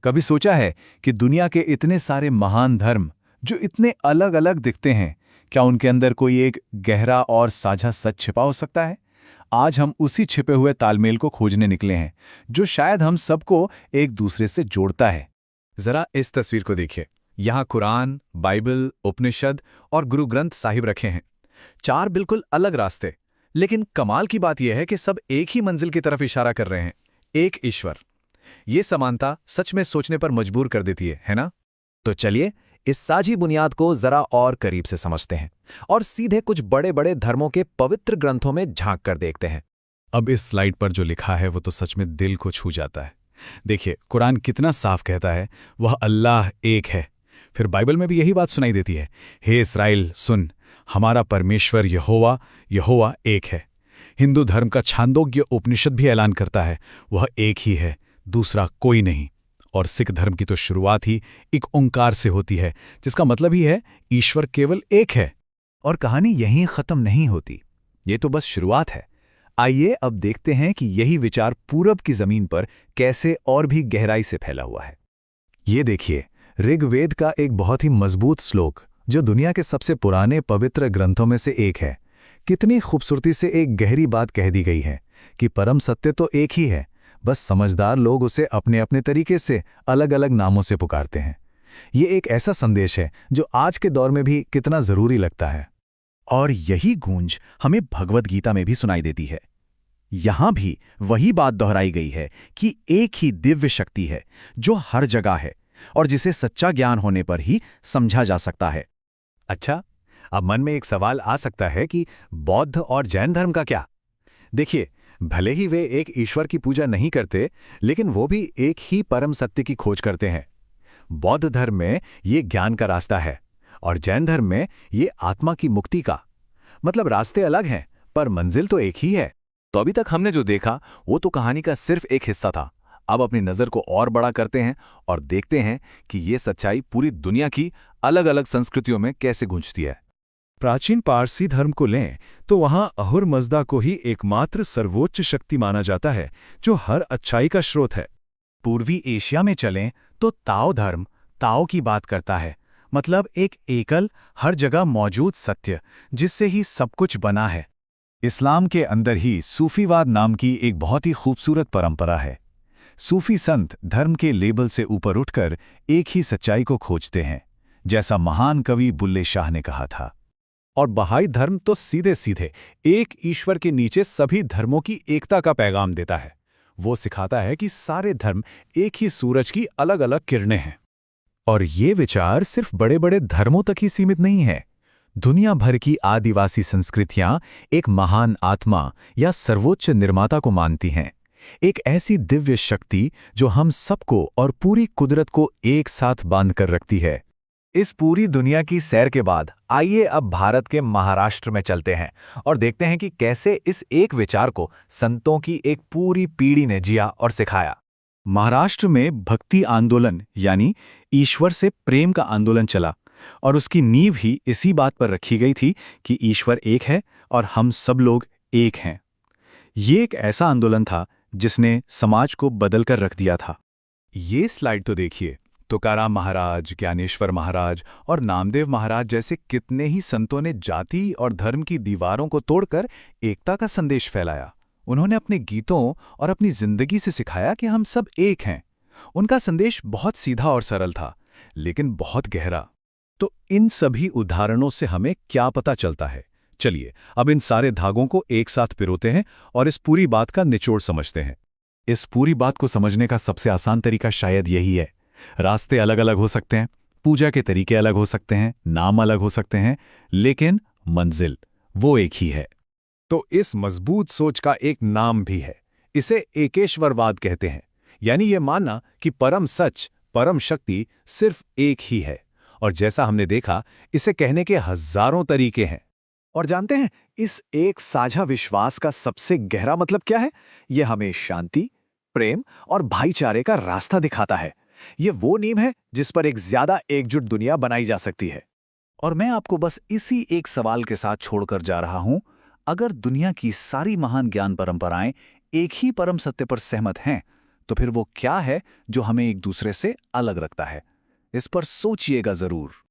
कभी सोचा है कि दुनिया के इतने सारे महान धर्म जो इतने अलग अलग दिखते हैं, क्या उनके अंदर कोई एक गहरा और साझा सच छिपा हो सकता है? आज हम उसी छिपे हुए तालमेल को खोजने निकले हैं, जो शायद हम सबको एक दूसरे से जोड़ता है। जरा इस तस्वीर को देखिए। यहाँ कुरान, बाइबल, उपनिषद और गुरु ग्रंथ साहिब रखे हैं। चार बिल्कुल अलग रास्ते, लेकिन कमाल की बात यह है कि सब एक ही मंजिल की तरफ इशारा कर रहे हैं, एक ईश्वर। ये समानता सच में सोचने पर मजबूर कर देती है ना? तो चलिए इस साझी बुनियाद को जरा और करीब से समझते हैं और सीधे कुछ बड़े बड़े धर्मों के पवित्र ग्रंथों में झांक कर देखते हैं। अब इस स्लाइड पर जो लिखा है वो तो सच में दिल को छू जाता है। देखिए, कुरान कितना साफ कहता है, वह अल्लाह एक है। फिर बाइबल में भी यही बात सुनाई देती है, हे इस्राएल सुन, हमारा परमेश्वर यहोवा यहोवा एक है। हिंदू धर्म का छांदोग्य उपनिषद भी ऐलान करता है, वह एक ही है, दूसरा कोई नहीं। और सिख धर्म की तो शुरुआत ही एक ओंकार से होती है, जिसका मतलब ही है ईश्वर केवल एक है। और कहानी यहीं खत्म नहीं होती, ये तो बस शुरुआत है। आइए अब देखते हैं कि यही विचार पूरब की जमीन पर कैसे और भी गहराई से फैला हुआ है। ये देखिए, ऋग्वेद का एक बहुत ही मजबूत श्लोक, जो दुनिया के सबसे पुराने पवित्र ग्रंथों में से एक है। कितनी खूबसूरती से एक गहरी बात कह दी गई है कि परम सत्य तो एक ही है, बस समझदार लोग उसे अपने अपने तरीके से अलग अलग नामों से पुकारते हैं। ये एक ऐसा संदेश है जो आज के दौर में भी कितना जरूरी लगता है। और यही गूंज हमें भगवद गीता में भी सुनाई देती है। यहां भी वही बात दोहराई गई है कि एक ही दिव्य शक्ति है जो हर जगह है और जिसे सच्चा ज्ञान होने पर ही समझा जा सकता है। अच्छा, अब मन में एक सवाल आ सकता है कि बौद्ध और जैन धर्म का क्या? देखिए, भले ही वे एक ईश्वर की पूजा नहीं करते, लेकिन वो भी एक ही परम सत्य की खोज करते हैं। बौद्ध धर्म में ये ज्ञान का रास्ता है और जैन धर्म में ये आत्मा की मुक्ति का। मतलब रास्ते अलग हैं, पर मंजिल तो एक ही है। तो अभी तक हमने जो देखा वो तो कहानी का सिर्फ एक हिस्सा था। अब अपनी नज़र को और बड़ा करते हैं और देखते हैं कि ये सच्चाई पूरी दुनिया की अलग अलग संस्कृतियों में कैसे गूंजती है। प्राचीन पारसी धर्म को लें तो वहां अहुर मज़दा को ही एकमात्र सर्वोच्च शक्ति माना जाता है, जो हर अच्छाई का स्रोत है। पूर्वी एशिया में चलें तो ताओ धर्म ताओ की बात करता है, मतलब एक एकल हर जगह मौजूद सत्य जिससे ही सब कुछ बना है। इस्लाम के अंदर ही सूफीवाद नाम की एक बहुत ही खूबसूरत परंपरा है। सूफी संत धर्म के लेबल से ऊपर उठकर एक ही सच्चाई को खोजते हैं, जैसा महान कवि बुल्ले शाह ने कहा था। और बहाई धर्म तो सीधे सीधे एक ईश्वर के नीचे सभी धर्मों की एकता का पैगाम देता है। वो सिखाता है कि सारे धर्म एक ही सूरज की अलग अलग किरणें हैं। और ये विचार सिर्फ बड़े बड़े धर्मों तक ही सीमित नहीं है। दुनिया भर की आदिवासी संस्कृतियां एक महान आत्मा या सर्वोच्च निर्माता को मानती हैं, एक ऐसी दिव्य शक्ति जो हम सबको और पूरी कुदरत को एक साथ बांध कर रखती है। इस पूरी दुनिया की सैर के बाद आइए अब भारत के महाराष्ट्र में चलते हैं और देखते हैं कि कैसे इस एक विचार को संतों की एक पूरी पीढ़ी ने जिया और सिखाया। महाराष्ट्र में भक्ति आंदोलन यानी ईश्वर से प्रेम का आंदोलन चला और उसकी नींव ही इसी बात पर रखी गई थी कि ईश्वर एक है और हम सब लोग एक हैं। ये एक ऐसा आंदोलन था जिसने समाज को बदल कर रख दिया था। ये स्लाइड तो देखिए, तुकाराम महाराज, ज्ञानेश्वर महाराज और नामदेव महाराज जैसे कितने ही संतों ने जाति और धर्म की दीवारों को तोड़कर एकता का संदेश फैलाया। उन्होंने अपने गीतों और अपनी जिंदगी से सिखाया कि हम सब एक हैं। उनका संदेश बहुत सीधा और सरल था, लेकिन बहुत गहरा। तो इन सभी उदाहरणों से हमें क्या पता चलता है? चलिए अब इन सारे धागों को एक साथ पिरोते हैं और इस पूरी बात का निचोड़ समझते हैं। इस पूरी बात को समझने का सबसे आसान तरीका शायद यही है। रास्ते अलग अलग हो सकते हैं, पूजा के तरीके अलग हो सकते हैं, नाम अलग हो सकते हैं, लेकिन मंजिल वो एक ही है। तो इस मजबूत सोच का एक नाम भी है। इसे एकेश्वरवाद कहते हैं, यानी ये मानना कि परम सच, परम शक्ति सिर्फ एक ही है। और जैसा हमने देखा, इसे कहने के हजारों तरीके हैं। और जानते हैं इस एक साझा विश्वास का सबसे गहरा मतलब क्या है? यह हमें शांति, प्रेम और भाईचारे का रास्ता दिखाता है। ये वो नींव है जिस पर एक ज्यादा एकजुट दुनिया बनाई जा सकती है। और मैं आपको बस इसी एक सवाल के साथ छोड़कर जा रहा हूं, अगर दुनिया की सारी महान ज्ञान परंपराएं एक ही परम सत्य पर सहमत हैं, तो फिर वो क्या है जो हमें एक दूसरे से अलग रखता है? इस पर सोचिएगा जरूर।